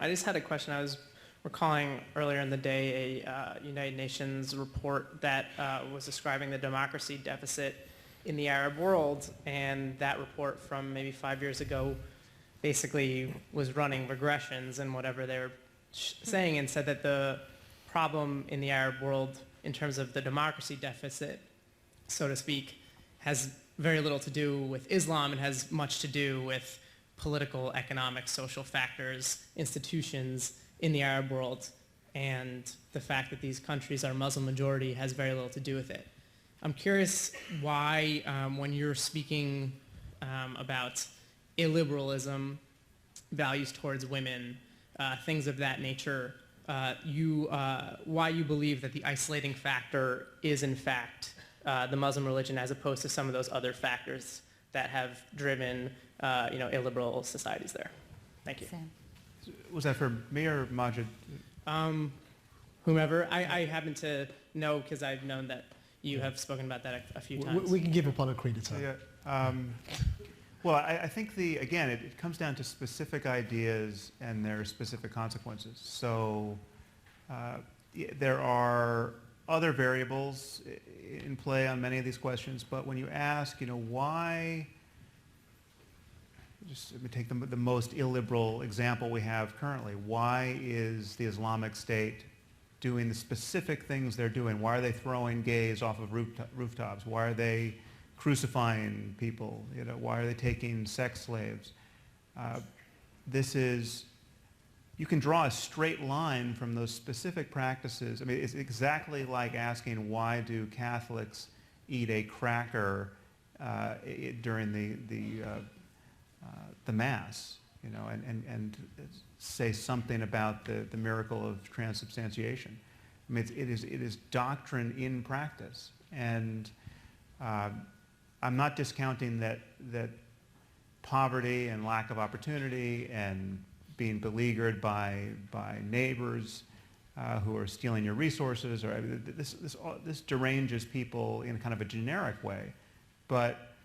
I just had a question. I was recalling earlier in the day a United Nations report that was describing the democracy deficit in the Arab world, and that report from maybe 5 years ago basically was running regressions in whatever they were saying, and said that the problem in the Arab world in terms of the democracy deficit, so to speak, has very little to do with Islam and has much to do with political, economic, social factors, institutions in the Arab world, and the fact that these countries are Muslim majority has very little to do with it. I'm curious why, when you're speaking about illiberalism, values towards women, things of that nature, why you believe that the isolating factor is in fact the Muslim religion, as opposed to some of those other factors that have driven illiberal societies there. Thank you. Sam. Was that for me or Majid? Whomever. I happen to know because I've known that you have spoken about that a few times. We can give Apollo credit. Yeah. Well, I think again, it comes down to specific ideas and their specific consequences. So there are other variables in play on many of these questions, but when you ask, why, just let me take the most illiberal example we have currently. Why is the Islamic State doing the specific things they're doing? Why are they throwing gays off of rooftops? Why are they crucifying people? Why are they taking sex slaves? You can draw a straight line from those specific practices. I mean, it's exactly like asking, why do Catholics eat a cracker during the Mass, and say something about the miracle of transubstantiation. I mean, it is doctrine in practice, and I'm not discounting that poverty and lack of opportunity and being beleaguered by neighbors who are stealing your resources, or this deranges people in kind of a generic way, but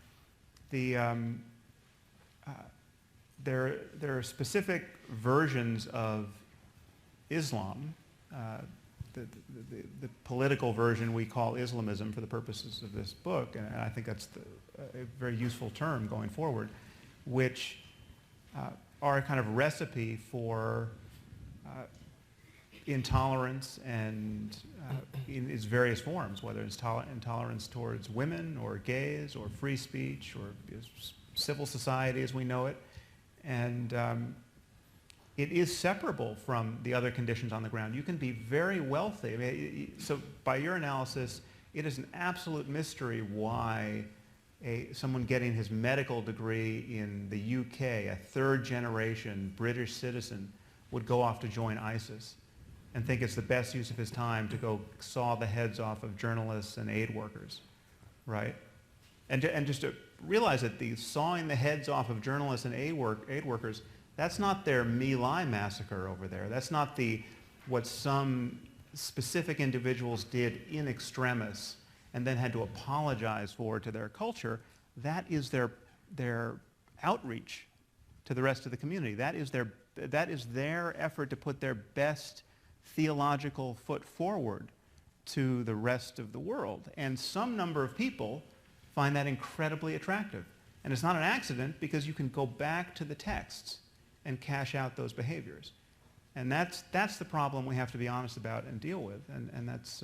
there are specific versions of Islam. The political version we call Islamism for the purposes of this book, and I think that's a very useful term going forward, which are a kind of recipe for intolerance and in its various forms, whether it's intolerance towards women or gays or free speech or civil society as we know it. And it is separable from the other conditions on the ground. You can be very wealthy. I mean, so by your analysis, it is an absolute mystery why someone getting his medical degree in the UK, a third-generation British citizen, would go off to join ISIS and think it's the best use of his time to go saw the heads off of journalists and aid workers, right? And just to realize that the sawing the heads off of journalists and aid workers, that's not their My Lai massacre over there. That's not what some specific individuals did in extremis and then had to apologize for to their culture. That is their outreach to the rest of the community. That is their effort to put their best theological foot forward to the rest of the world. And some number of people find that incredibly attractive. And it's not an accident, because you can go back to the texts and cash out those behaviors. And that's the problem we have to be honest about and deal with. And that's